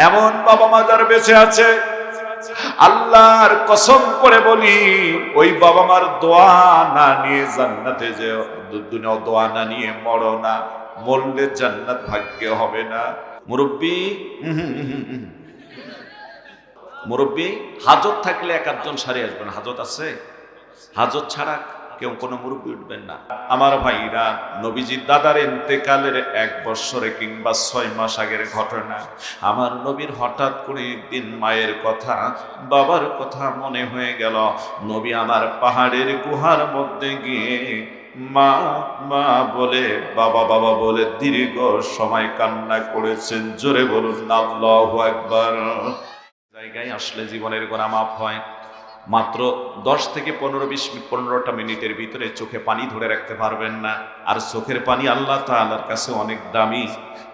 এমন বাবা মা যারা বেঁচে আছে, আল্লাহর কসম করে বলি, ওই বাবা মার দোয়া না নিয়ে জান্নাতে যে দুনিয়া দোয়া না নিয়ে মরো না, মরলে জান্নাত ভাগ্যে হবে না। মুরব্বী মুরব্বী হাজত থাকলে এক আধজন সারি আসবেন, হাজত আছে, হাজত ছাড়া কেউ কোনো মুরব্বী উঠবেন না। আমার ভাইরা, নবীজির দাদার ইন্তেকালের 1 বছরে কিংবা 6 মাস আগের ঘটনা। আমার নবীর হঠাৎ করে একদিন মায়ের কথা, বাবার কথা মনে হয়ে গেল। নবী আমার পাহাড়ের গুহার মধ্যে গিয়ে মা মা বলে, বাবা বাবা বলে দীর্ঘ সময় কান্না করেছেন। জোরে বলুন আল্লাহু আকবার। জায়গায় আসলে জীবনের গোনা মাফ হয়। মাত্র 10 থেকে 15-20-15টা মিনিটের ভিতরে চোখে পানি ধরে রাখতে পারবেন না। আর চোখের পানি আল্লাহ তাআলার কাছে অনেক দামি।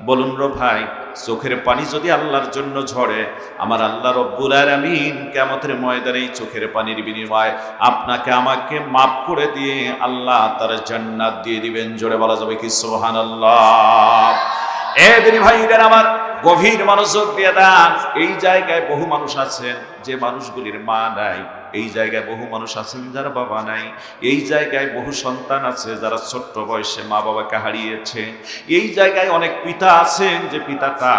বলুন রে ভাই, চোখের পানি যদি আল্লাহর জন্য ঝরে, আমার আল্লাহ রব্বুল আলামিন কিয়ামতের ময়দানে চোখের পানির বিনিময়ে আপনাকে আমাকে মাফ করে দিয়ে আল্লাহ তার জান্নাত দিয়ে দিবেন। জোরে বলা যাবে কি সুবহানাল্লাহ। দিনী ভাইরা আমার, গভীর মনোযোগ দিয়ে দেন। এই জায়গায় বহু মানুষ আছেন যে মানুষগুলির মা নাই, এই জায়গায় বহু মানুষ আছেন যারা বাবা নাই, এই জায়গায় বহু সন্তান আছে যারা ছোট্ট বয়সে মা বাবাকে হারিয়েছে, এই জায়গায় অনেক পিতা আছেন যে পিতাটা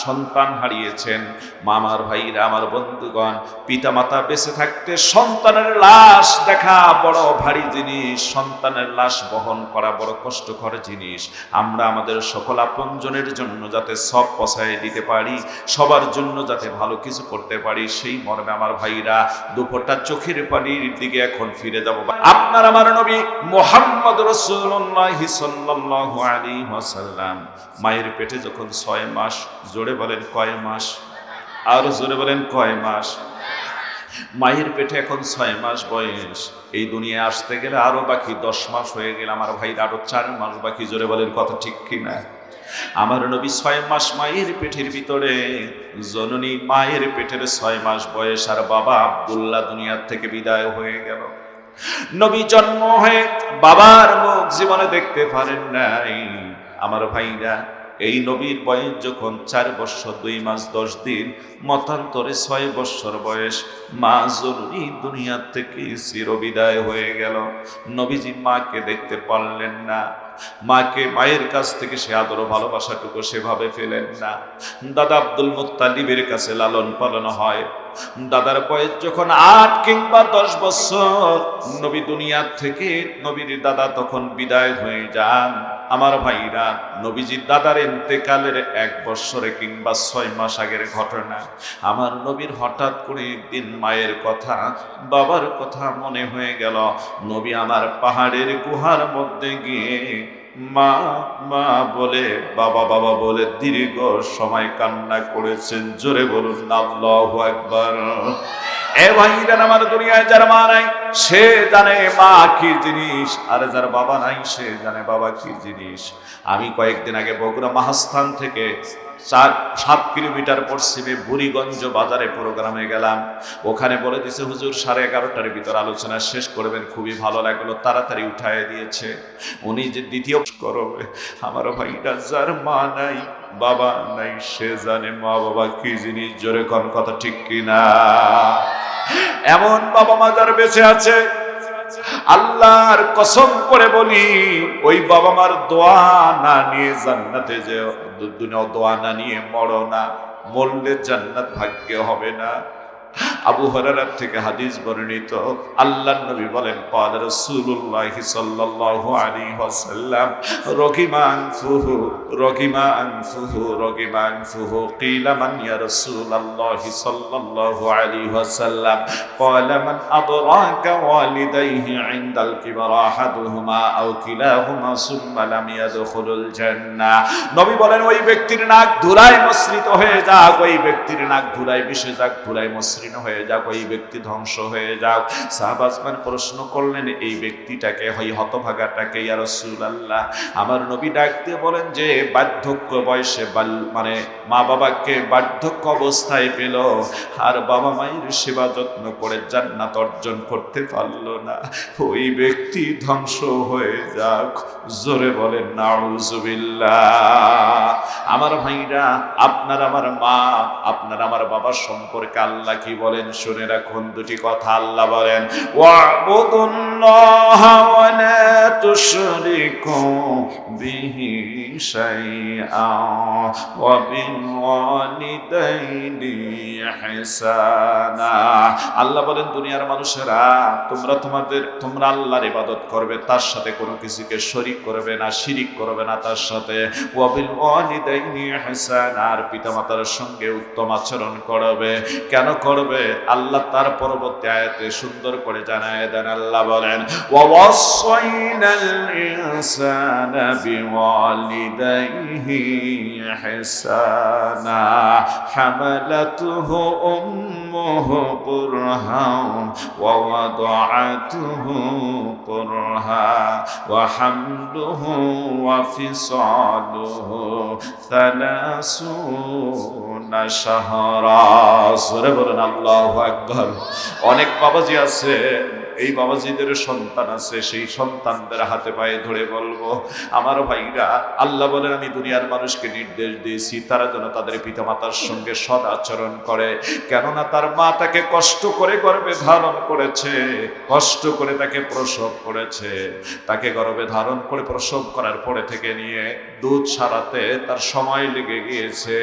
সন্তান হারিয়েছেন। মামার ভাইরা, আমার বন্ধুগণ, পিতা মাতা বেঁচে থাকতে সন্তানের লাশ দেখা বড় ভারী জিনিস, সন্তানের লাশ বহন করা বড় কষ্টকর জিনিস। আমরা আমাদের সকল আপনজনের জন্য যাতে সব পছায় দিতে পারি, সবার জন্য যাতে ভালো কিছু করতে পারি, সেই মর্মে আমার ভাইরা দুপুরটা চোখের পানির দিকে এখন ফিরে যাব। আপনার আমার নবী মুহাম্মদ রাসূলুল্লাহ সাল্লাল্লাহু আলাইহি ওয়াসাল্লাম মায়ের পেটে যখন 6 মাস, জোরে বলেন কয় মাস, আর জোরে বলেন কয় মাস, মায়ের পেটে এখন 6 মাস বয়স। এই দুনিয়ায় আসতে গেলে আরো বাকি 10 মাস হয়ে গেল আমার ভাইরা, আরো 4 মাস বাকি। জোরে বলেন কথা ঠিক কিনা? আমার নবী 6 মাস মায়ের পেটের ভিতরে, জননী মায়ের পেটের 6 মাস বয়স, আর বাবা আব্দুল্লাহ দুনিয়ার থেকে বিদায় হয়ে গেল। নবী জন্ম হয়ে বাবার মুখ জীবনে দেখতে পারেন নাই। আমার ভাইরা, এই নবীর বয়স যখন 4 বছর 2 মাস 10 দিন, মতান্তরে 6 বছর বয়স, মা জননী দুনিয়া থেকে চিরবিদায় হয়ে গেল। নবীজি মাকে দেখতে পারলেন না, মাকে, মায়ের কাছ থেকে সে আদর ভালোবাসাটুকু সেভাবে পেলেন না। দাদা আব্দুল মুত্তালিবের কাছে লালন পালন হয়। দাদার বয়স যখন 8 কিংবা 10 বছর, নবী দুনিয়ার থেকে, নবীর দাদা তখন বিদায় হয়ে যান। আমার ভাইরা, নবীজির দাদার ইন্তেকালের 1 বছরে কিংবা 6 মাস আগের ঘটনা। আমার নবীর হঠাৎ করে একদিন মায়ের কথা, বাবার কথা মনে হয়ে গেল। নবী আমার পাহাড়ের গুহার মধ্যে গিয়ে মা মা বলে, বাবা বাবা বলে দীর্ঘ সময় কান্না করেছেন। জোরে বলুন আল্লাহু আকবার। এ ভাইরা আমার, দুনিয়ায় যার মা নাই সে জানে মা কি জিনিস, আর যার বাবা নাই সে জানে বাবা কি জিনিস। আমি কয়েকদিন আগে বগুড়া মহাস্থান থেকে 7 কিলোমিটার পশ্চিমে বুড়িগঞ্জ বাজারে প্রোগ্রামে গেলাম। ওখানে বলে দিছে হুজুর 11:30টার ভিতর আলোচনা শেষ করবেন। খুবই ভালো লাগলো, তাড়াতাড়ি উঠায় দিয়েছে। উনি যে দ্বিতীয় করবে, আমার ভাইটা যার মা নাই বাবা নাই সে জানে মা বাবা কি জিনিস। জোরে কোন কথা ঠিক কিনা? এমন বাবা মা যারা বেঁচে আছে, আল্লাহর কসম করে বলি, ওই বাবা মার দোয়া না নিয়ে জান্নাতে যে দুনিয়া দোয়া না নিয়ে মরো না, মরলে জান্নাত ভাগ্যে হবে না। আবু হুরায়রা থেকে হাদিস বর্ণিত, আল্লাহর নবী বলেন, قال রাসূলুল্লাহ সাল্লাল্লাহু আলাইহি ওয়াসাল্লাম, রগিমা আনফুহু রগিমা আনফুহু রগিমা আনফুহু কিলা মান ইয়া রাসূলুল্লাহ সাল্লাল্লাহু আলাইহি ওয়াসাল্লাম, قال من أدرك والديه عند الكبر أحدهما أو كلاهما ثم لم يدخل الجنة। নবী বলেন, ওই ব্যক্তির নাক ধুলায় মসৃত হয়ে যাক, ওই ব্যক্তির নাক ধুলায় মিশে যাক, ধুলায় মসৃত হয়ে যাক, ওই ব্যক্তি ধ্বংস হয়ে যাক। সাহাবাজমান প্রশ্ন করলেন, এই ব্যক্তিটাকে, হয় হতভাগাটাকে ইয়া রাসূলুল্লাহ? আমার নবী ডাক দিয়ে বলেন যে বার্ধক্য বয়সে মানে মা বাবাকে বার্ধক্য অবস্থায় পেল, আর বাবা মায়ের সেবা যত্ন করে জান্নাত অর্জন করতে পারলো না, ওই ব্যক্তি ধ্বংস হয়ে যাক, জোরে বলেন নাউজুবিল্লাহ। আমার ভাইরা, আপনার আমার মা, আপনার আমার বাবার সম্পর্কে আল্লাহ কি বলেন শুনে রাখুন। দুটি কথা আল্লাহ বলেন, ওয়া'বুদুল্লাহা ওয়া লা তুশরিকু বিহি শাইআন ওয়া বিল ওয়ালিদাইনি ইহসানা। আল্লাহ বলেন, দুনিয়ার মানুষেরা তোমরা আল্লাহর ইবাদত করবে, তার সাথে কোনো কিছুকে শরীক করবে না, শিরিক করবে না তার সাথে। ওয়া বিল ওয়ালিদাইনি ইহসানা, আর পিতামাতার সঙ্গে উত্তম আচরণ করবে। কেন করবে? আল্লাহ তার পরবর্তী আয়াতে সুন্দর করে জানায় দেন। আল্লাহ বলেন, ওয়া ওয়াসাইনাল ইনসানা বিওয়ালিদাইহি ইহসানা হামালাতুহু উম্মুহু কুরহান ওয়া ওয়াদাআতুহু কুরহা ওয়া হামলুহু ওয়া ফিসালুহু 30 শাহরা। সূরা বলেন আল্লাহু আকবার। অনেক বাবাজি আছে, এই বাবাজিদের সন্তান আছে, সেই সন্তানদের হাতে পায়ে ধরে বলবো, আমার ভাইরা, আল্লাহ বলেন আমি দুনিয়ার মানুষকে নির্দেশ দিয়েছি তারা যেন তাদের পিতামাতার সঙ্গে সৎ আচরণ করে। কেননা তার মা তাকে কষ্ট করে গর্ভে ধারণ করেছে, কষ্ট করে তাকে প্রসব করেছে, তাকে গর্ভে ধারণ করে প্রসব করার পরে থেকে নিয়ে দুধ সারাতে তার সময় লেগে গিয়েছে,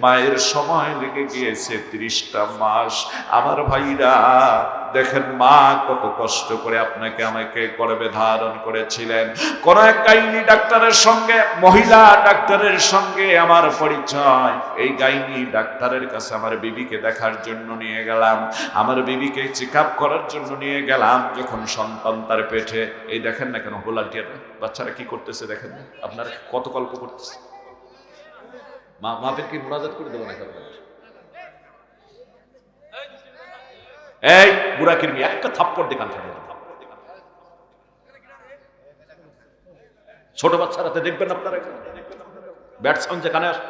মায়ের সময় লেগে গিয়েছে 30টা মাস। আমার ভাইরা দেখেন, মা কত কষ্ট করে আপনাকে আমাকে গর্ভে ধারণ করেছিলেন। কোন এক গাইনি ডাক্তারের সঙ্গে, মহিলা ডাক্তারের সঙ্গে আমার পরিচয়। এই গাইনি ডাক্তারের কাছে আমার বিবিকে দেখার জন্য নিয়ে গেলাম, আমার বিবিকে চেক আপ করার জন্য নিয়ে গেলাম। যখন সন্তান তার পেটে, এই দেখেন না কেন ভলান্টিয়ার বাচ্চারা কি করতেছে, দেখেন না আপনারা কত গল্প করতেছে। মাপের কি মুনাজাত করে দেবো না? এই বুড়া কিরমি একটা থাপ্পড় দেখান, ছোট বাচ্চারাতে দেখবেন আপনারা ব্যাট সাউন্ড যেখানে আসে।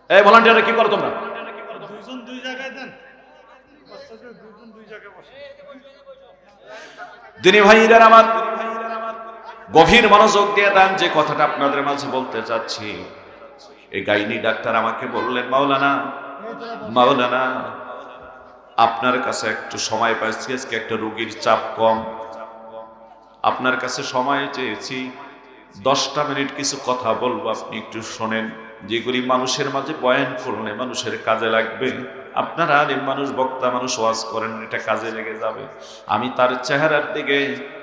এই ভলান্টিয়াররা কি করো তোমরা? দুইজন দুই জায়গায় দেন, বাচ্চাদের দুইজন দুই জায়গায় বসে। দিনী ভাইরা আমার, গভীর মনোযোগ দিয়ে দেন যে কথাটা আপনাদের মাঝে বলতে চাচ্ছি। এই গাইনি ডাক্তার আমাকে বললেন, মাওলানা আপনার কাছে একটু সময় পাইছি, আজকে একটা রোগীর চাপ কম, আপনার কাছে সময় চেয়েছি, 10টা মিনিট কিছু কথা বলবো, আপনি একটু শোনেন, যেগুলি মানুষের মাঝে বয়ান করলে মানুষের কাজে লাগবে। আপনারা আলেম মানুষ, বক্তা মানুষ, ওয়াজ করেন, এটা কাজে লেগে যাবে। আমি তার চেহারার দিকে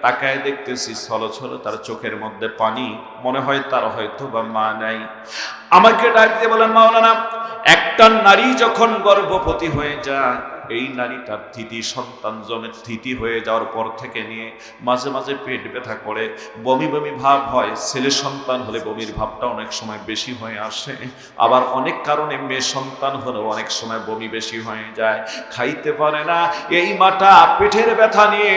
তাকায় দেখতেছি, ছলছল তার চোখের মধ্যে পানি, মনে হয় তার হয়তো বা মা নাই। আমাকে ডাক দিয়ে বলেন, মাওলানা একটা নারী যখন গর্ভবতী হয়ে যায়, এই নারীটার থিতি, সন্তান জন্মের থিতি হয়ে যাওয়ার পর থেকে নিয়ে মাঝে মাঝে পেট ব্যথা করে, বমি বমি ভাব হয়। ছেলে সন্তান হলে বমির ভাবটা অনেক সময় বেশি হয়ে আসে, আবার অনেক কারণে মেয়ে সন্তান হলেও অনেক সময় বমি বেশি হয়ে যায়, খাইতে পারে না। এই মাটা পেটের ব্যথা নিয়ে,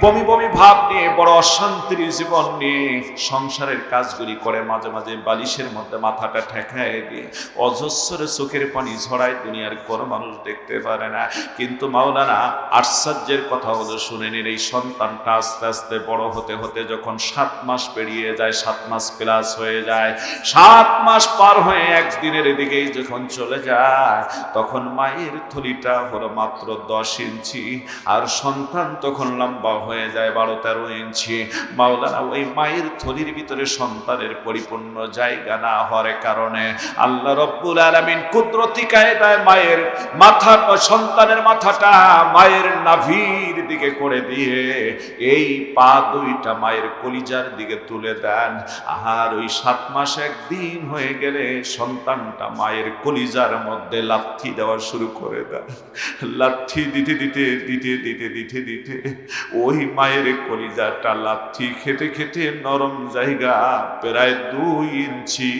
বমি বমি ভাব নিয়ে, বড় অশান্তির জীবন নিয়ে সংসারের কাজগুলি করে, মাঝে মাঝে বালিশের মধ্যে মাথাটা ঠেকায় দিয়ে অজস্র চোখের পানি ঝরায়, দুনিয়ার কোনো মানুষ দেখতে পারে না। কিন্তু মাওলানা আশ্চর্যের কথা হলো, শুনে নিন, এই সন্তানটা আস্তে আস্তে বড় হতে হতে যখন 7 মাস পেরিয়ে যায়, 7 মাস প্লাস হয়ে যায়, 7 মাস পার হয়ে একদিনের এদিকেই যখন চলে যায়, তখন মায়ের থলিটা হলো মাত্র 10 ইঞ্চি, আর সন্তান তখন লম্বা হয়ে যায় 12-13 ইঞ্চি। মাওলানা ওই মায়ের থলির ভিতরে সন্তানের পরিপূর্ণ জায়গা না হওয়ার কারণে আল্লাহ রব্বুল আলামিন কুদরতি কায়দায় মায়ের মাথা, সন্তানের মাথাটা মায়ের নাভির দিকে করে দিয়ে এই পা দুইটা মায়ের কলিজার দিকে তুলে দেন। আর ওই 7 মাস একদিন হয়ে গেলে সন্তানটা মায়ের কলিজার মধ্যে লাথি দেওয়া শুরু করে দেয়। লাথি দিতে দিতে দিতে দিতে দিতে দিতে ওই মায়ের কলিজাটা লাথি খেতে খেতে নরম জায়গা প্রায় 2 ইঞ্চি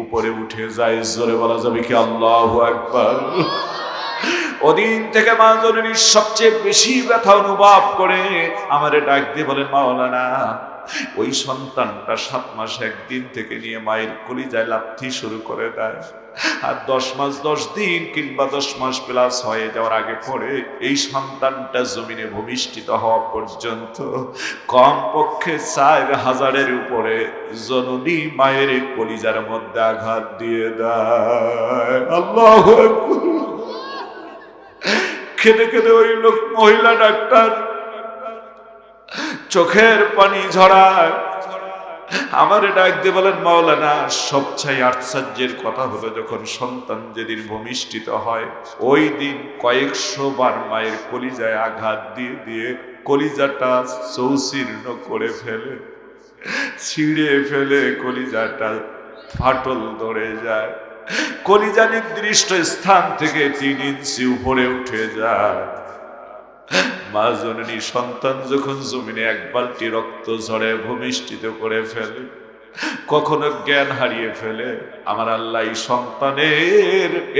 উপরে উঠে যায়। জোরে বলা যাবে কি আল্লাহু আকবার? ওদিন থেকে মা জননী সবচেয়ে বেশি ব্যথা অনুভব করে আমারে ডাক দিয়ে বলেন, মাওলানা ওই সন্তানটা 7 মাস একদিন থেকে নিয়ে মায়ের কলিজায় লাথি শুরু করে দেয়। আর 10 মাস 10 দিন কিংবা 10 মাস প্লাস হয়ে যাওয়ার আগে পরে এই সন্তানটা জমিনে ভূমিষ্ঠিত হওয়া পর্যন্ত কমপক্ষে 4000-এর উপরে জননী মায়ের কলিজার মধ্যে আঘাত দিয়ে দেয়। আল্লাহু আকবার। খেতে খেতে ওই লোক মহিলা ডাক্তার চোখের পানি ঝরায়, আমারে ডাক দিয়ে বলেন, মাওলানা সবচেয়ে আশ্চর্যের কথা হলো যখন সন্তান যেদিন ভূমিষ্ঠিত হয় ওই দিন কয়েকশো বার মায়ের কলিজায় আঘাত দিয়ে দিয়ে কলিজাটা চৌচির্ণ করে ফেলে, ছিঁড়ে ফেলে, কলিজাটা ফাটল ধরে যায়, কলিজা নির্দিষ্ট স্থান থেকে 3 ইঞ্চি উপরে উঠে যায়। মা জননী সন্তান যখন জমিনে 1 বালতি রক্ত ঝরে ভূমিষ্ঠিত করে ফেলে, কখনো জ্ঞান হারিয়ে ফেলে, আমার আল্লাহ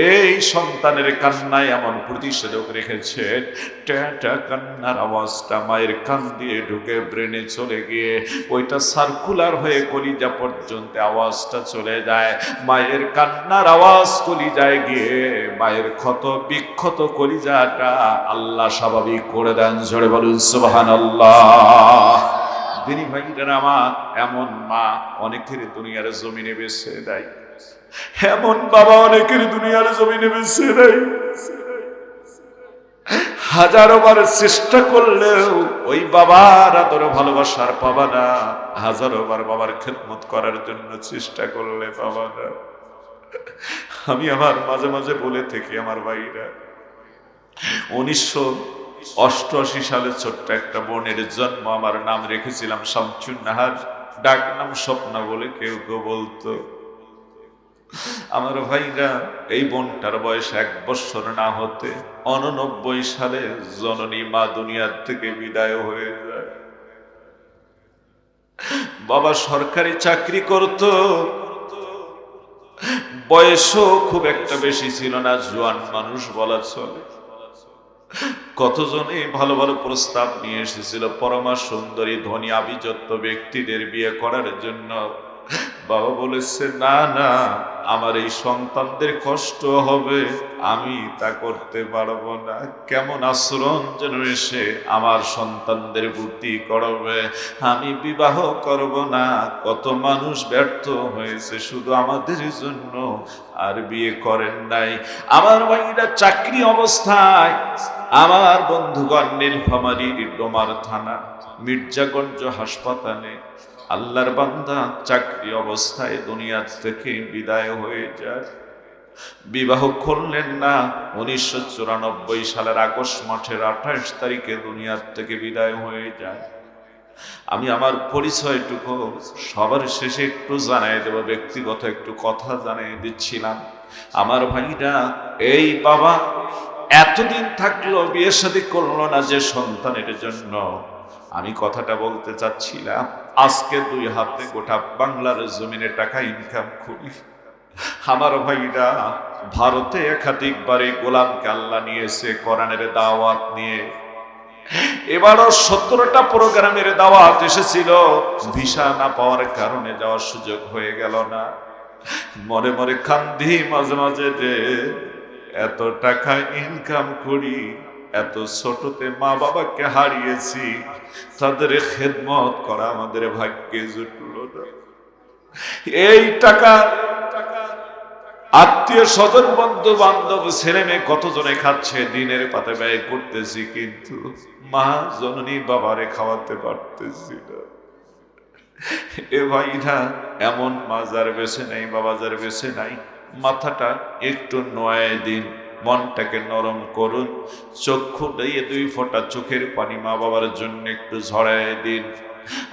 এই সন্তানের কান্নায় এমন প্রতিষেধক রেখেছেন, ট্যাটা কান্নার আওয়াজটা মায়ের কান দিয়ে ঢুকে ব্রেনে চলে গিয়ে ওইটা সার্কুলার হয়ে কলিজা পর্যন্ত আওয়াজটা চলে যায়। মায়ের কান্নার আওয়াজ কলিজায় গিয়ে মায়ের ক্ষত বিক্ষত কলিজাটা আল্লাহ স্বাভাবিক করে দেন। জোরে বলুন সুবহানাল্লাহ। দিনী ভাইরা আমার, এমন মা অনেকের দুনিয়ার জমিনে বেঁচে দেয়, এমন বাবা অনেকের দুনিয়ার জমিনে বেঁচে দেয়। হাজারো বার চেষ্টা করলেও ওই বাবার আদর ভালোবাসার পাবা না, হাজারো বার বাবার খেদমত করার জন্য চেষ্টা করলে পাবা না। আমি আমার মাঝে মাঝে বলে থাকি, আমার ভাইরা 1988 সালে ছোট্ট একটা বোনের জন্ম, আমার নাম রেখেছিলাম শামসুন নাহার, ডাক নাম স্বপ্না বলে কেউ কেউ বলতো। আমার ভাইরা এই বোনটার বয়স 1 বছর না হতে 89 সালে জননী মা দুনিয়ার থেকে বিদায় হয়ে যায়। বাবা সরকারি চাকরি করত, বয়সও খুব একটা বেশি ছিল না, জোয়ান মানুষ বলা চলে। কতজনে ভালো ভালো প্রস্তাব নিয়ে এসেছিল, পরমা সুন্দরী ধনী আভিজাত্য ব্যক্তিদের বিয়ে করার জন্য। বাবা বলেছে, না না, আমার এই সন্তানদের কষ্ট হবে, আমি তা করতে পারবো না। কেমন আচরণ যেন এসে আমার সন্তানদের ভর্তি করবে, আমি বিবাহ করব না। কত মানুষ ব্যর্থ হয়েছে শুধু আমাদের জন্য, আর বিয়ে করেন নাই। আমার ভাইরা চাকরি অবস্থায়, আমার বন্ধুগণ নীলফামারীর ডোমার থানা মির্জাগঞ্জ হাসপাতালে আল্লাহর বান্দা চাকরি অবস্থায় দুনিয়া থেকে বিদায় হয়ে যায়। বিবাহ করলেন না, 1994 সালের আগস্ট মাসের 28 তারিখে দুনিয়ার থেকে বিদায় হয়ে যায়। আমি আমার পরিচয়টুকু সবার শেষে একটু জানাই দেব, ব্যক্তিগত একটু কথা জানিয়ে দিচ্ছিলাম। আমার ভাইরা, এই বাবা এতদিন থাকলো, বিয়ে শাদী করলো না যে সন্তানের জন্য। আমি কথাটা বলতে চাচ্ছিলাম, আজকে 2 হাতে গোটা বাংলার জমিনে টাকা ইনকাম করি। আমার ভাইরা, ভারতে একাধিকবারে গোলামকে আল্লাহ নিয়েছে কোরআনের দাওয়াত নিয়ে। এবারও 17টা প্রোগ্রামের দাওয়াত এসেছিল, ভিসা না পাওয়ার কারণে যাওয়ার সুযোগ হয়ে গেল না। মনে মনে কান্দি মাঝে মাঝে যে এত টাকা ইনকাম করি, এত ছোটতে মা বাবাকে হারিয়েছি, তাদের খেদমত করা আমাদের ভাগ্যে জুটল না। এই টাকা আত্মীয় স্বজন বন্ধু বান্ধব ছেলে মেয়ে কতজনে খাচ্ছে, দিনের পাতে ব্যয় করতেছি, কিন্তু মা জননী বাবারে খাওয়াতে পারতেছি না। এ ভাইরা, এমন মা যার বেছে নাই, বাবা যার বেছে নাই, মাথাটা একটু নয় দিন, মনটাকে নরম করুন, চক্ষু দিয়ে 2 ফোঁটা চোখের পানি মা বাবার জন্য একটু ঝরায় দিন।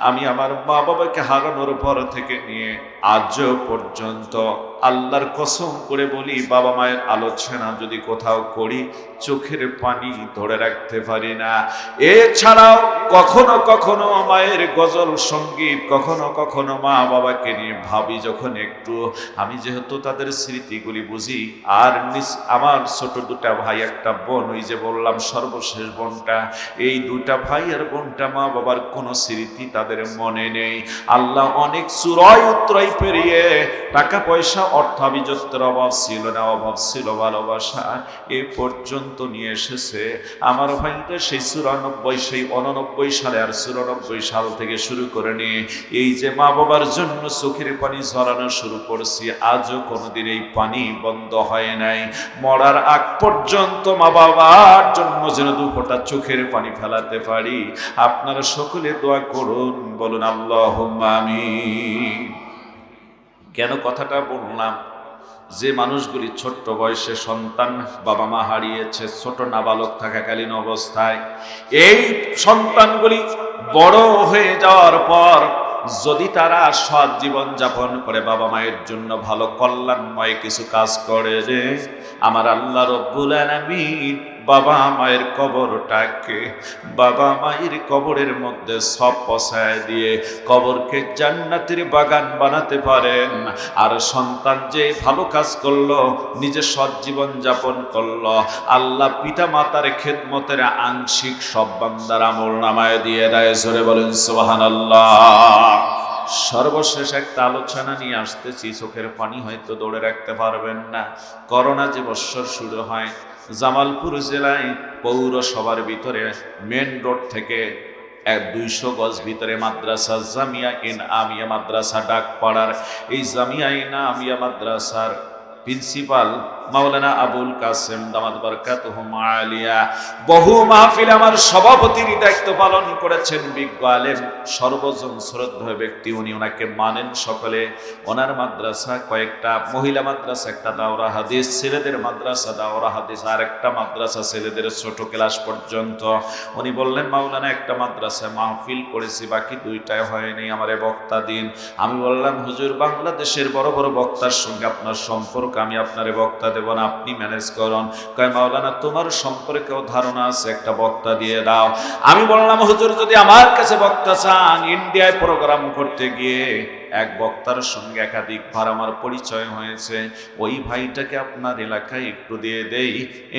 আমি আমার মা বাবাকে হারানোর পর থেকে নিয়ে আজ পর্যন্ত আল্লাহর কসম করে বলি, বাবা মায়ের আলোচনা যদি কোথাও করি, চোখের পানি ধরে রাখতে পারি না। এছাড়াও কখনো কখনো মায়ের গজল সঙ্গীত, কখনো কখনো মা বাবাকে নিয়ে ভাবি যখন একটু, আমি যেহেতু তাদের স্মৃতিগুলি বুঝি। আর আমার ছোট 2টা ভাই, একটা বোন, ওই যে বললাম সর্বশেষ বোনটা, এই 2টা ভাই আর বোনটা মা বাবার কোনো স্মৃতি স্মৃতি তাদের মনে নেই। আল্লাহ অনেক চূড়ায় উত্তরাই পেরিয়ে, টাকা পয়সা অর্থাভিজাত্যের অভাব ছিল না, অভাব ছিল ভালোবাসা, এ পর্যন্ত নিয়ে এসেছে। আমার ভাইটা সেই 94, সেই 89 সালে আর 94 সাল থেকে শুরু করে নিয়ে এই যে মা বাবার জন্য চোখের পানি ঝরানো শুরু করছি, আজও কোনোদিন এই পানি বন্ধ হয় নাই। মরার আগ পর্যন্ত মা বাবার জন্য যেন 2 ফোঁটা চোখের পানি ফেলাতে পারি। আপনারা সকলে দোয়া করুন, বলুন আল্লাহুম্মা আমিন। কেন কথাটা বললাম? যে মানুষগুলি ছোট্ট বয়সে সন্তান বাবা মা হারিয়েছে, ছোট নাবালক থাকাকালীন অবস্থায়, এই সন্তানগুলি বড় হয়ে যাওয়ার পর যদি তারা সৎ জীবন যাপন করে, বাবা মায়ের জন্য ভালো কল্যাণময় কিছু কাজ করে, রে আমার আল্লাহ রব্বুল আলামিন বাবা মায়ের কবরটাকে, বাবা মায়ের কবরের মধ্যে সব পৌঁছায় দিয়ে কবরকে জান্নাতের বাগান বানাতে পারেন। আর সন্তান যে ভালো কাজ করলো, নিজে সৎ জীবন যাপন করলো, আল্লাহ পিতা মাতার খেদমতের আংশিক সব বান্দার আমলনামায় দিয়ে দেয়। জোরে বলেন সুবহানাল্লাহ। সর্বশেষ একটা আলোচনা নিয়ে আসতেছি, চোখের পানি হয়তো ধরে রাখতে পারবেন না। করোনা যে বৎসর শুরু হয়, জামালপুর জেলায় পৌরসভার ভিতরে মেন রোড থেকে 200 গজ ভিতরে মাদ্রাসা জামিয়া ইনআমিয়া মাদ্রাসা ডাকপাড়ার, এই জামিয়া ইনআমিয়া মাদ্রাসার প্রিন্সিপাল মাওলানা আবুল কাসেম দামাত বারাকাতুহুম আলিয়া বহু মাহফিল আমার সভাপতির দায়িত্ব পালন করেছেন। বিজ্ঞ আলেম, সর্বজন শ্রদ্ধেয় ব্যক্তি উনি, ওনাকে মানেন সকলে। ওনার মাদ্রাসা কয়েকটা, মহিলা মাদ্রাসা একটা দাওরা হাদিস, ছেলেদের মাদ্রাসা দাওরা হাদিস, আর একটা মাদ্রাসা ছেলেদের ছোট ক্লাস পর্যন্ত। উনি বললেন, মাওলানা একটা মাদ্রাসায় মাহফিল করেছি, বাকি 2টায় হয়নি, আমারে বক্তা দিন। আমি বললাম, হুজুর বাংলাদেশের বড় বড় বক্তার সঙ্গে আপনার সম্পর্ক, আমি আপনারে বক্তা দেব না, আপনি ম্যানেজ করুন। কয় মাওলানা তোমার সম্পর্কেও ধারণা আছে, একটা বক্তা দিয়ে দাও। আমি বললাম, হুজুর যদি আমার কাছে বক্তা চান, ইন্ডিয়ায় প্রোগ্রাম করতে গিয়ে এক বক্তার সঙ্গে একাধিকবার আমার পরিচয় হয়েছে, ওই ভাইটাকে আপনার এলাকায় একটু দিয়ে দেই।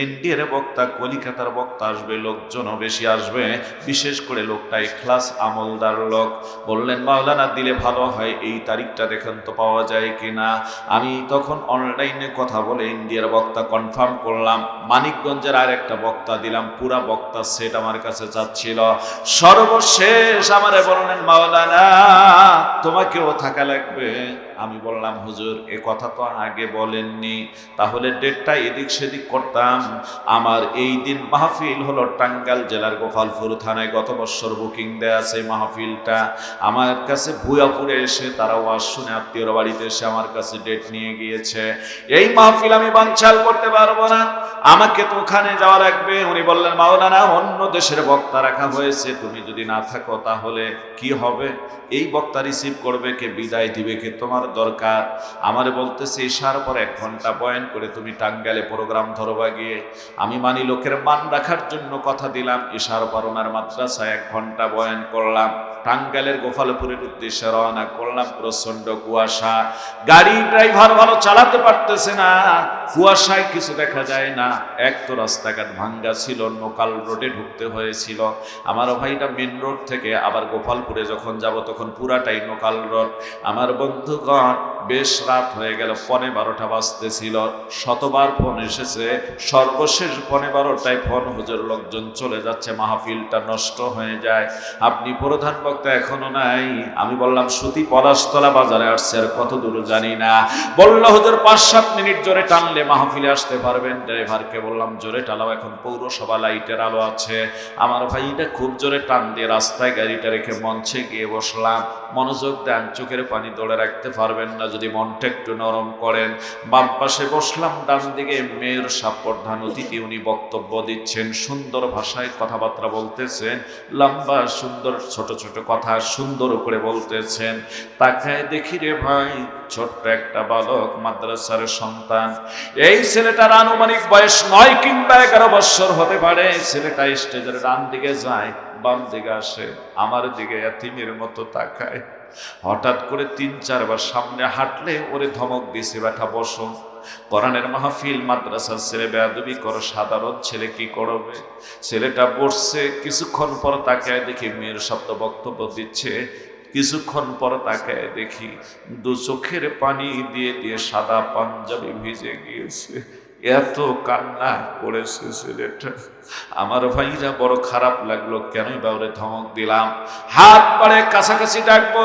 ইন্ডিয়ার বক্তা, কলিকাতার বক্তা আসবে, লোকজনও বেশি আসবে, বিশেষ করে লোকটা ইখলাস আমলদার লোক। বললেন, মাওলানা দিলে ভালো হয়, এই তারিখটা দেখেন তো পাওয়া যায় কিনা। আমি তখন অনলাইনে কথা বলে ইন্ডিয়ার বক্তা কনফার্ম করলাম। মানিকগঞ্জের আর একটা বক্তা দিলাম, পুরা বক্তা সেট আমার কাছে চাচ্ছিল। সর্বশেষ আমারে বললেন, মাওলানা তোমাকেও থাকা লাগবে। আমি বললাম, হুজুর এ কথা তো আগে বলেননি, তাহলে ডেটটা এদিক সেদিক করতাম। আমার এই দিন মাহফিল হলো টাঙ্গাইল জেলার গোপালপুর থানায়, গত বছর বুকিং দেয়া আছে। মাহফিলটা আমার কাছে ভুয়াপুরে এসে, তারা ওয়াজ শুনে আত্মীয়র বাড়িতে এসে আমার কাছে ডেট নিয়ে গিয়েছে। এই মাহফিল আমি বানচাল করতে পারবো না, আমাকে তো ওখানে যাওয়া লাগবে। উনি বললেন, মাওলানা অন্য দেশের বক্তা রাখা হয়েছে, তুমি যদি না থাকো তাহলে কি হবে? এই বক্তা রিসিভ করবে কে, বিদায় দিবে কে, তোমার দরকার। আমারে বলতেছে, ইশার পর 1 ঘন্টা বয়ান করে তুমি টাঙ্গাইলে প্রোগ্রাম ধরবা গিয়ে। আমি মানি লোকের মান রাখার জন্য কথা দিলাম। ইশার পর ওনার মাদ্রাসায় 1 ঘন্টা বয়ান করলাম। টাঙ্গাইলের গোপালপুরের উদ্দেশ্যে রওনা করলাম। প্রচন্ড কুয়াশা, গাড়ি ড্রাইভার ভালো চালাতে পারতেছে না, কুয়াশায় কিছু দেখা যায় না। এক তো রাস্তাঘাট ভাঙ্গা ছিল, লোকাল রোডে ঢুকতে হয়েছিল। আমার ভাইটা মেন রোড থেকে আবার গোপালপুরে যখন যাব তখন পুরাটাই লোকাল রোড। আমার বন্ধুগণ, বেশ রাত হয়ে গেল, 12:15 বাজতেছিল। শতবার ফোন এসেছে, সর্বশেষ 12:15টায় ফোন, হুজুর লোকজন চলে যাচ্ছে, মাহফিলটা নষ্ট হয়ে যায়, আপনি প্রধান বক্তা এখনো নাই। আমি বললাম, সুতি পলাশতলা বাজারে আসছে, আর কত দূর জানি না। বললো, হুজুর 5-7 মিনিট জোরে টানলে মাহফিলে আসতে পারবেন। ড্রাইভারকে বললাম, জোরে টানাও, এখন পৌরসভা লাইটের আলো আছে। আমার ভাইটা খুব জোরে টান দিয়ে রাস্তায় গাড়িটা রেখে মঞ্চে গিয়ে বসলাম। মনোযোগ দেন, চোখের পানি ধরে রাখতে পারবেন না যদি মনটা একটু নরম করেন। বাম পাশে বসলাম, ডান দিকে মেয়র সাহেব প্রধান অতিথি, উনি বক্তব্য দিচ্ছেন, সুন্দর ভাষায় কথাবার্তা বলতেছেন, লম্বা সুন্দর ছোট ছোট কথা সুন্দর করে বলতেছেন। তাকায় দেখি, রে ভাই, ছোট্ট একটা বালক, মাদ্রাসার সন্তান। এই ছেলেটার আনুমানিক বয়স 9 কিংবা 11 বছর হতে পারে। ছেলেটা স্টেজের ডান দিকে যায়, বাম দিকে আসে, আমার দিকে এতিমের মতো তাকায়। হঠাৎ করে 3-4 বার সামনে হাঁটলে ওরে ধমক দিছে, বেটা বসো। কোরআনের মাহফিল মাদ্রাসার ছেলে বেয়াদবি করো, সাধারণ ছেলে কি করবে? ছেলেটা বসছে, কিছুক্ষণ পর তাকায় দেখি মেয়ের শব্দ বক্তব্য দিচ্ছে, কিছুক্ষণ পর তাকায় দেখি দু চোখের পানি দিয়ে দিয়ে সাদা পাঞ্জাবি ভিজে গিয়েছে। এত কান্না করেছে ছেলেটা। আমার ভাইরা বড় খারাপ লাগলো, কেনই বা ওরে ধমক দিলাম। হাত পাড়ে কাছাকাছি ডাকবো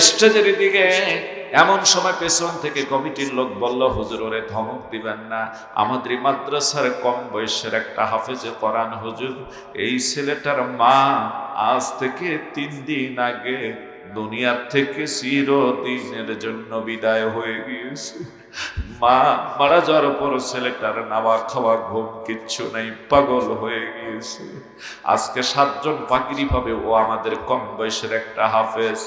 স্টেজের দিকে, এমন সময় পেছন থেকে কমিটির লোক বলল, হুজুর ওরে ধমক দিবেন না, আমাদের মাদ্রাসার কম বয়সের একটা হাফেজে কোরআন হুজুর, এই ছেলেটার মা আজ থেকে 3 দিন আগে দুনিয়ার থেকে চিরদিনের জন্য বিদায় হয়ে গিয়েছে। মা মারা যাওয়ার পর ছেলেটার নাওয়া খাওয়া ঘুম কিচ্ছু নাই, পাগল হয়ে গিয়েছে। আজকে 7 জন পাগড়ি পাবে, ও আমাদের কম বয়সের একটা হাফেজ।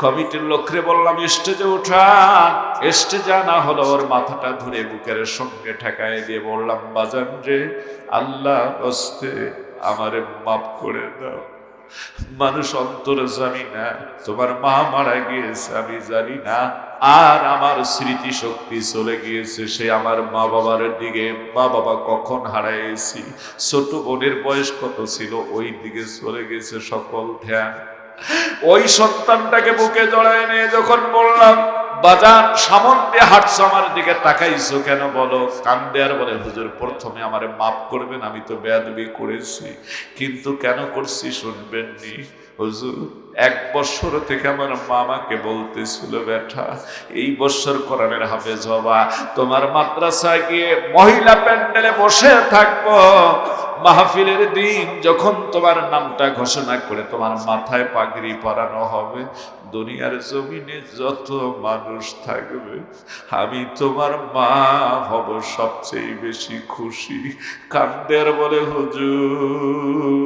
কমিটির লোকরে বললাম স্টেজে উঠান, স্টেজে আনা হলো, ওর মাথাটা ধরে বুকের সঙ্গে ঠেকায় দিয়ে বললাম, বাজান রে, আল্লাহ হস্তে আমারে মাফ করে দাও। মানুষ অন্তরে জানি না, তোমার মা মারা গিয়েছে আমি জানি না, আর আমার স্মৃতি শক্তি চলে গিয়েছে সে আমার মা বাবার দিকে। মা বাবা কখন হারাইছি, ছোট বোনের বয়স কত ছিল ওই দিকে চলে গেছে সকল ধ্যান। ওই সন্তানটাকে বুকে জড়ায় নিয়ে যখন বললাম, বাজান সামন দিয়ে হাঁটছো, আমার দিকে তাকাইছো কেন বলো? কান্দে আর বলে, হুজুর প্রথমে আমারে মাফ করবেন, আমি তো বেয়াদবি করেছি, কিন্তু কেন করছি শুনবেননি হুজুর? 1 বছর থেকে আমার মামাকে বলতেছিল, বেটা এই বছর কোরআনের হাফেজ হবা, তোমার মাদ্রাসায় গিয়ে মহিলা প্যান্ডেলে বসে থাকবো, মাহফিলের দিন যখন তোমার নামটা ঘোষণা করে তোমার মাথায় পাগড়ি পরানো হবে, দুনিয়ার জমিনে যত মানুষ থাকবে আমি তোমার মা হব সবচেয়ে বেশি খুশি। কান্দের বলে, হুজুর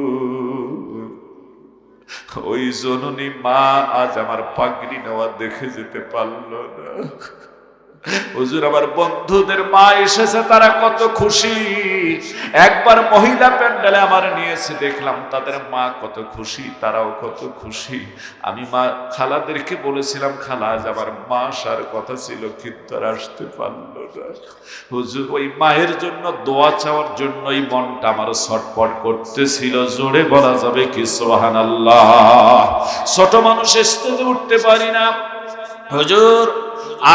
ওই জননী মা আজ আমার পাগড়ি নেওয়া দেখে যেতে পারলো না। হুজুর আমার বন্ধুদের মা এসেছে, তারা কত খুশি। একবার মহিলা প্যান্ডেলে আমার নিয়েছে, দেখলাম তাদের মা কত খুশি, তারাও কত খুশি। আমি মা খালাদেরকে বলেছিলাম, খালা আজ আমার মা আসার কথা ছিল, কিন্তু আর আসতে পারলো না। হুজুর ওই মায়ের জন্য দোয়া চাওয়ার জন্যই মনটা আমার ছটফট করতেছিল। জোরে বলা যাবে কি সুবহানাল্লাহ? ছোট মানুষ স্টেজে উঠতে পারি না। হুজুর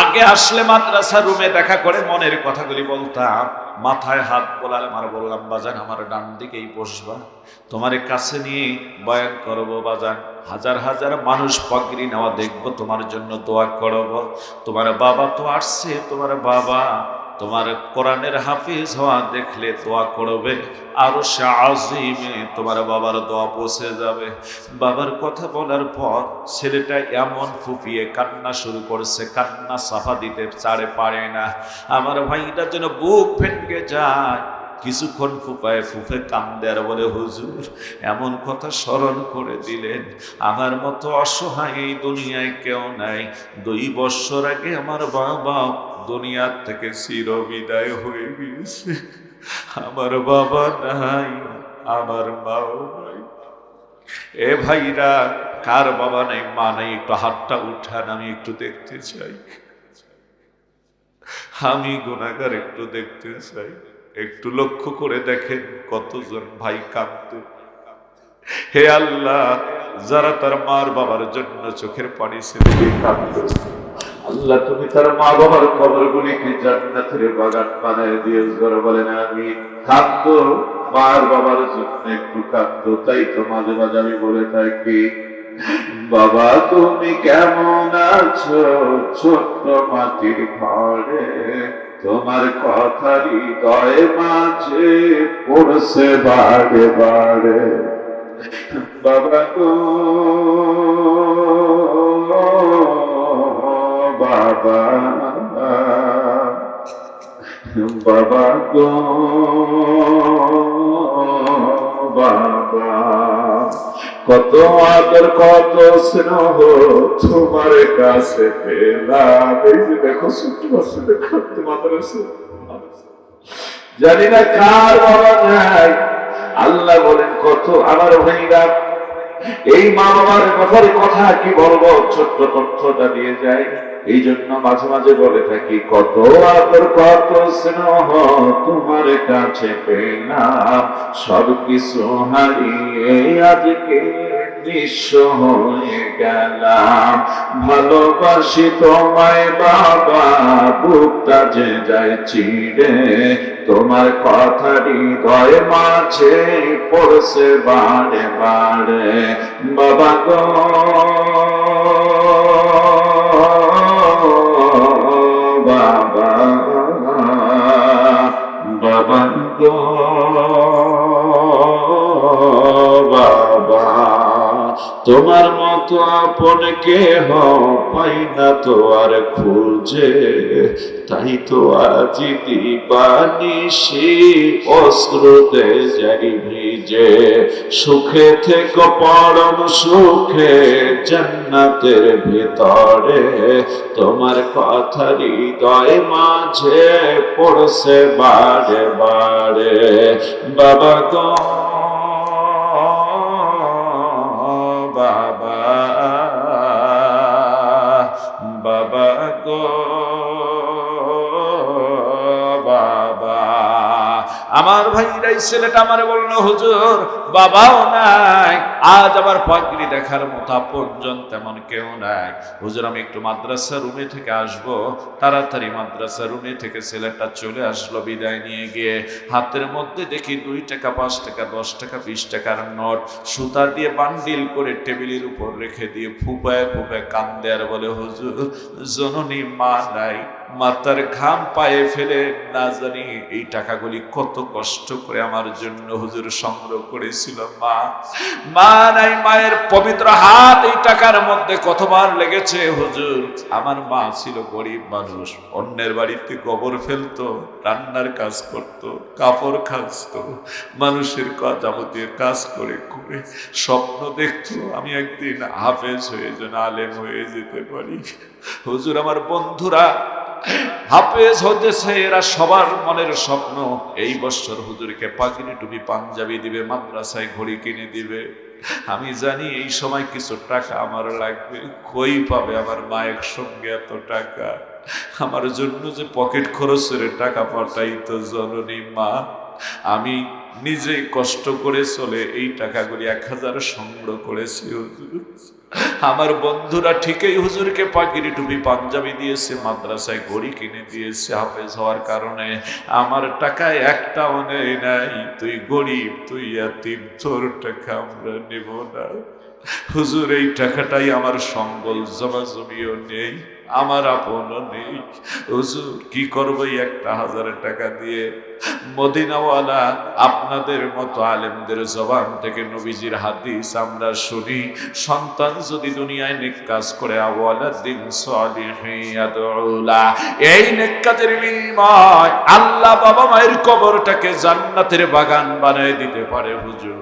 আগে আসলে মাদ্রাসার রুমে দেখা করে মনের কথাগুলি বলতাম, মাথায় হাত বোলালে আমার বললাম, বাজান আমার ডান দিকেই বসবা, তোমার কাছে নিয়ে বয়ান করবো বাজান, হাজার হাজার মানুষ পাগড়ি নেওয়া দেখবো, তোমার জন্য দোয়া করব। তোমার বাবা তো আসছে, তোমার বাবা তোমার কোরআনের হাফিজ হওয়া দেখলে দোয়া করবে, আরো সে আজিমে তোমার বাবার দোয়া পৌঁছে যাবে। বাবার কথা বলার পর ছেলেটা এমন ফুপিয়ে কান্না শুরু করছে, কান্না সাফা দিতে চাড়ে পারে না। আমার ভাইটা যেন বুক ফেটে যায়, কিছুক্ষণ ফুপায় ফুফে কান্দে আর বলে, হুজুর এমন কথা স্মরণ করে দিলেন, আমার মতো অসহায় এই দুনিয়ায় কেউ নাই। 2 বছর আগে আমার বাবা দুনিয়ার থেকে চিরবিদায় হয়ে গিয়েছে। আমার বাবা নাই, আমার মাও নাই। এ ভাইরা, কার বাবা নাই মা নাই একটু হাতটা উঠান, আমি একটু দেখতে চাই। আমি গুনাহগার, একটু দেখতে চাই। একটু লক্ষ্য করে দেখেন কতজন ভাই কাঁদতে। হে আল্লাহ, যারা তার মার বাবার জন্য চোখের পানি ছেড়ে কাঁদতে, আল্লাহ তুমি তার মা বাবার কবরগুলিকে জান্নাতের বাগান বানায় দিও। জোরে বলেন আমিন। কাঁদতো মার বাবার জন্য, একটু কাঁদতো। তাই তো মাঝে মাঝে আমি বলে থাকি, বাবা তুমি কেমন আছো ছোট্ট মাটির ঘরে, তোমার কথা হৃদয়ে মাঝে পড়ছে বারে বারে। বাবা গো বাবা, বাবা গো বাবা, কত আদর কত স্নেহ তোমার কাছে পেলাম। এই যে দেখো ছোট্ট বাচ্চা, দেখো তোমাদের জানি না কার বাবা নাই। আল্লাহ বলেন কত আমার ভাইরা, এই মা বাবার ব্যাপারে কথা কি বলবো, ছোট্ট তথ্যটা দিয়ে যায়। এই জন্য মাঝে মাঝে বলে থাকি, কত আদর কত স্নেহ তোমার কাছে পেলাম, সবকিছু হারিয়ে আজকে নিঃস্ব হয়ে গেলাম। ভালোবাসি তোমায় বাবা, বুকটা যে যায় চিড়ে, তোমার কথা হৃদয় মাঝে পড়ছে বারে বারে। বাবা গো বাবা, বাবা গো বাবা, তোমার মতো আপন কেহ পাই না তো আর খুঁজে, তাই তো আজি দিবানিশি অশ্রুতে যাই ভিজে। সুখে থেকে পরম সুখে জান্নাতের ভিতরে, তোমার কথা হৃদয় মাঝে পড়ছে বারে বারে। বাবা গো বাবা, বাবা গো বাবা। আমার ভাইরা এই ছেলেটা আমারে বললো, হুজুর বাবাও নাই, আজ আবার পাগড়ি দেখার মতো আপনজন তেমন কেউ নাই। হুজুর আমি একটু মাদ্রাসা রুমে থেকে আসবো। তাড়াতাড়ি মাদ্রাসা রুমে থেকে ছেলেটা চলে আসলো বিদায় নিয়ে গিয়ে। হাতের মধ্যে দেখি 2 টাকা 5 টাকা 10 টাকা 20 টাকার নোট সুতা দিয়ে বান্ডিল করে টেবিলের উপর রেখে দিয়ে ফুপায় ফুপায় কান্দে আর বলে, হুজুর জননী মা নাই, মাতার ঘাম পায়ে ফেলে না জানি এই টাকাগুলি কত কষ্ট করে আমার জন্য হুজুর সংগ্রহ করেছিল। মা নাই, মায়ের পবিত্র হাত এই টাকার মধ্যে কতবার লেগেছে হুজুর। আমার মা ছিল গরিব মানুষ, অন্যের বাড়িতে গোবর ফেলতো, রান্নার কাজ করত, কাপড় খাঁচতো, মানুষের যাবতীয় কাজ করে করে স্বপ্ন দেখতো আমি একদিন হাফেজ হয়ে যেন আলেম হয়ে যেতে পারি। হুজুর আমার বন্ধুরা হাফেজ হতেছে, এরা সবার মনের স্বপ্ন এই বছর হুজুরকে পাগড়ি টুপি পাঞ্জাবি দিবে, মাদ্রাসায় ঘড়ি কিনে দিবে। আমি জানি এই সময় কিছু টাকা আমার লাগবে, কই পাবে আমার মা একসঙ্গে এত টাকা? আমার জন্য যে পকেট খরচের টাকা পাঠাইতো জননী মা, আমি নিজে কষ্ট করে চলে এই টাকাগুলি 1000 সংগ্রহ করেছি হুজুর। আমার বন্ধুরা ঠিকই হুজুরকে পাগড়ি টুপি পাঞ্জাবি দিয়েছে, মাদ্রাসায় ঘড়ি কিনে দিয়েছে হাফেজ হওয়ার কারণে। আমার টাকায় একটাও নেই নাই, তুই গরিব, তুই ইয়াতীম, তোর টাকা আমরা নেব না। হুজুর এই টাকাটাই আমার সম্বল, জমাজমিও নেই, আমার আপনও নেই। হুজুর কি করবো 1000 টাকা দিয়ে? মদিনাওয়ালা আপনাদের মতো আলেমদের জবান থেকে নবীজির হাদিস আমরা শুনি, সন্তান যদি দুনিয়ায় নেক কাজ করে আওয়ালাদিন সালিহিন ইয়াদউলা, এই নেক কাজের বিনিময় আল্লাহ বাবা মায়ের কবরটাকে জান্নাতের বাগান বানিয়ে দিতে পারে। হুজুর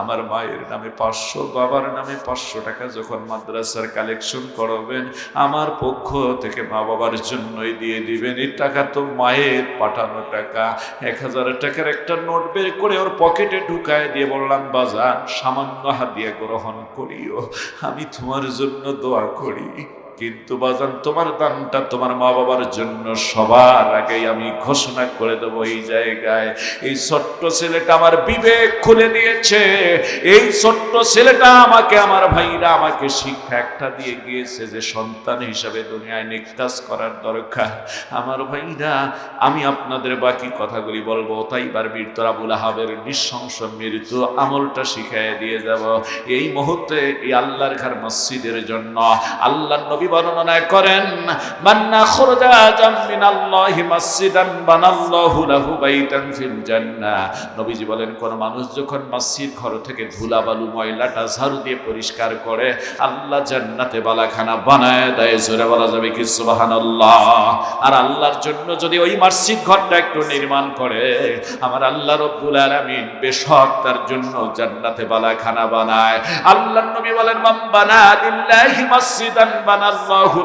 আমার মায়ের নামে 500, বাবার নামে 500 টাকা যখন মাদ্রাসার কালেকশন করবেন, আমার পক্ষ থেকে মা বাবার জন্যই দিয়ে দিবেন। এই টাকা তো মায়ের পাঠানো টাকা। 1000 টাকার একটা নোট বের করে ওর পকেটে ঢুকায় দিয়ে বললাম, বাজান সামান্য হাদিয়া গ্রহণ করিও, আমি তোমার জন্য দোয়া করি। কিন্তু বাজান তোমার দানটা তোমার মা বাবার জন্য সবার আগে আমি ঘোষণা করে দেবো এই জায়গায়। এই ছোট্ট ছেলেটা আমার বিবেক খুলে দিয়েছে, এই ছোট্ট ছেলেটা আমাকে, আমার ভাইরা আমাকে শিক্ষা একটা দিয়ে গিয়েছে যে সন্তান হিসাবে দুনিয়ায় নেক কাজ করার দরকার। আমার ভাইরা আমি আপনাদের বাকি কথাগুলি বলবো, তাইবার বীর আবুল আহাবের নৃশংস মৃত্যু আমলটা শিখাইয়ে দিয়ে যাব এই মুহূর্তে। এই আল্লাহর ঘর মসজিদের জন্য আল্লাহ নবী বর্ণনা করেন, মান্না খুরজাজাম মিনাল্লাহি মাসজিদান বানাল্লাহু লাহু বাইতান ফিল জান্নাহ। নবীজি বলেন, কোন মানুষ যখন মসজিদ ঘর থেকে ধুলাবালু ময়লাটা ঝাড়ু দিয়ে পরিষ্কার করে, আল্লাহ জান্নাতে বালাখানা বানায় দেয়। জোরে বলা যাবে কি সুবহানাল্লাহ? আর আল্লাহর জন্য যদি ওই মসজিদ ঘরটা একটু নির্মাণ করে, আমার আল্লাহ রব্বুল আলামিন বেশক তার জন্য জান্নাতে বালাখানা বানায়। আল্লাহর নবী বলেন, মান বানা লিল্লাহি মাসজিদান বানাল্লাহু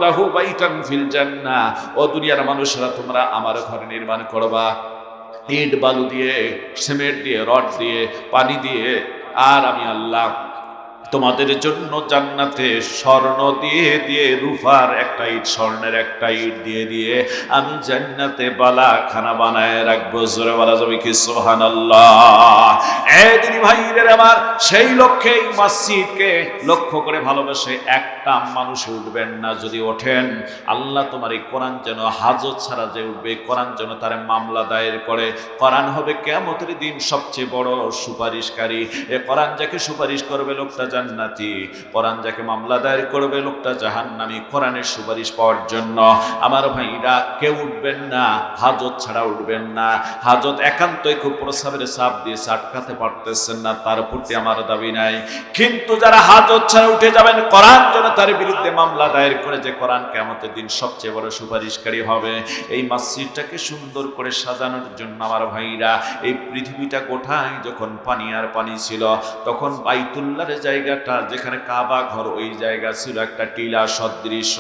লাহু বাইতান ফিল জান্নাহ। ও দুনিয়ার মানুষরা, তোমরা আমার ঘর নির্মাণ করবা ইট বালু দিয়ে, সিমেন্ট দিয়ে, রড দিয়ে, পানি দিয়ে, আর আমি আল্লাহ তোমাদের জন্য জান্নাতে স্বর্ণ দিয়ে দিয়ে রূপার একটা ইট, স্বর্ণের একটা ইট দিয়ে দিয়ে আমি জান্নাতে বালাখানা বানায় রাখবো। জোরে বলা যাবে কি সুবহানাল্লাহ? দিনী ভাইদের আমার, সেই লক্ষ্যে এই মসজিদকে লক্ষ্য করে ভালোবেসে একটা মানুষ উঠবেন না। যদি ওঠেন, আল্লাহ তোমার এই কোরআন যেন হাজত ছাড়া যে উঠবে, কোরআন যেন তার মামলা দায়ের করে। কোরআন হবে কিয়ামতের দিন সবচেয়ে বড় সুপারিশকারী। এ কোরআন যাকে সুপারিশ করবে লোকটা জান্নাতি, কোরআন যাকে মামলা দায়ের করবে লোকটা জাহান্নামী। কোরআনের সুপারিশ পাওয়ার জন্য আমার ভাইরা কেউ উঠবেন না, হাজত ছাড়া উঠবেন না। হাজত একান্তই খুব প্রস্রাবের চাপ দিয়ে আটকাতে পারতেছেন না, তার প্রতি আমার দাবি নাই। কিন্তু যারা হাজত ছাড়া উঠে যাবেন, কোরআন যেন তার বিরুদ্ধে মামলা দায়ের করে, যে কোরআন কিয়ামতের দিন সবচেয়ে বড় সুপারিশকারী হবে। এই মসজিদটাকে সুন্দর করে সাজানোর জন্য আমার ভাইরা, এই পৃথিবীটা গোটায় যখন পানি আর পানি ছিল, তখন বাইতুল্লাহর জায়গাটা যেখানে কাবা ঘর, ওই জায়গা ছিল একটা টিলা সদৃশ।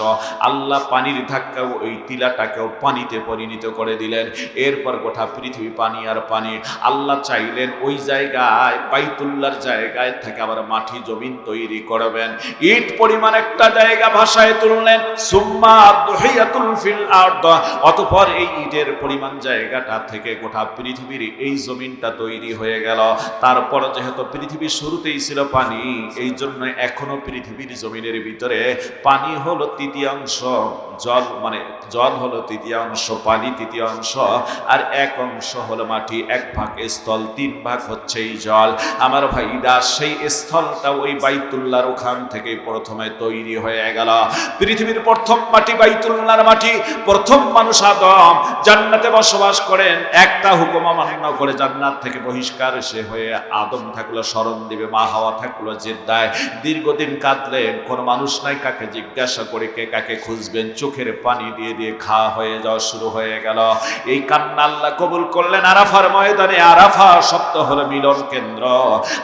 আল্লাহ পানির ধাক্কা ওই টিলাটাকেও পানিতে পরিণত করে দিলেন। এরপর গোটা পৃথিবী পানি আর পানি। আল্লাহ চাইলেন ওই জায়গায়, বাইতুল্লাহর জায়গায় থেকে আবার মাটি জমিন তৈরি করবেন। ইট পরিমাণ একটা জায়গা ভাষায় তুললেন, সুম্মা দুহিয়াতুল ফিল আরদ। অতঃপর এই ইটের পরিমাণ জায়গাটা থেকে গোটা পৃথিবীর এই জমিনটা তৈরি হয়ে গেল। তারপর যেহেতু পৃথিবীর শুরুতেই ছিল পানি, এই জন্য এখনো পৃথিবীর জমিনের ভিতরে পানি হলো তৃতীয়াংশ, জল মানে জল হলো তৃতীয়াংশ, পানি তৃতীয়াংশ, আর এক অংশ হলো মাটি। এক ভাগ স্থল, তিন ভাগ হচ্ছে এই জল। আমার ভাইরা, সেই স্থলটা ওই বাইতুল্লাহর ওখান থেকে প্রথমে তৈরি হয়ে গেল। পৃথিবীর প্রথম মাটি বাইতুল্লাহর মাটি। প্রথম মানুষ আদম জান্নাতে বসবাস করেন, একটা হুকুম অমান্য করে জান্নাত থেকে বহিষ্কার সে হয়ে। আদম থাকলো শরণ দিবে, মা হাওয়া থাকলো জেদ্দায়। দীর্ঘদিন কাঁদলেন, কোন মানুষ নাই কাকে জিজ্ঞাসা করে কে কাকে খুঁজবেন। চোখের পানি দিয়ে দিয়ে খাওয়া হয়ে যাওয়া শুরু হয়ে গেল। এই কান্না আল্লাহ কবুল করলেন আরাফার ময়দানে। আরাফা শব্দ হলো মিলন কেন্দ্র।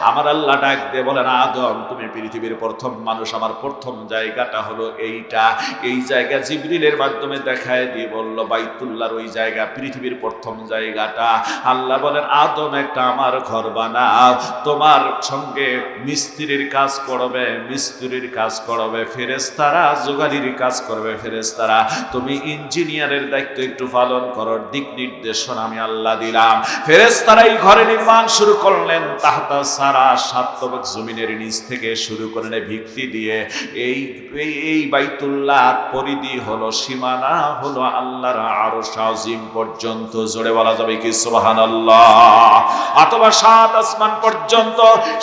আমার আল্লাহ ডাক দিয়ে বলেন, আদম তুমি পৃথিবীর প্রথম মানুষ, আমার প্রথম জায়গাটা হলো এইটা। এই জায়গা জিবরিলের মাধ্যমে দেখায় দিয়ে বলল, বাইতুল্লাহর ওই জায়গা পৃথিবীর প্রথম জায়গাটা। আল্লাহ বলেন, আদম একটা আমার ঘর বানাও, তোমার সঙ্গে মিস্ত্রির কাজ করবে, মিস্ত্রির কাজ করবে ফেরেশতারা, যোগালির কাজ করবে ফেরেশতারা। তুমি ইঞ্জিনিয়ারের দায়িত্ব একটু পালন করো, দিক নির্দেশনা আমি আল্লাহ দিলাম। ফেরেশতারা এই ঘরে নির্মাণ শুরু করলেন। তাহতা সারা, 7 তবক জমিনের নিচ থেকে শুরু করলেন ভিত্তি দিয়ে। এই বাইতুল্লাহ পরিধি হলো, সীমানা হলো আল্লাহর আরশ আজিম পর্যন্ত। জোরে বলা যাবে কি সুবহানাল্লাহ? অথবা 7 আসমান পর্যন্ত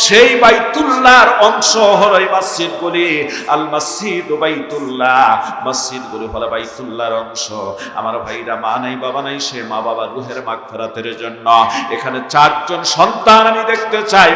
সেই বাইতুল্লাহর অংশ হলো এই মসজিদগুলি। আল মসজিদ বাইতুল্লাহ, মসজিদগুলি হলো বাইতুল্লাহর অংশ। আমার ভাইরা, মা নাই বাবা নাই, সে মা বাবার রুহের মাগফিরাতের জন্য এখানে 4 জন সন্তান আমি দেখতে চাই।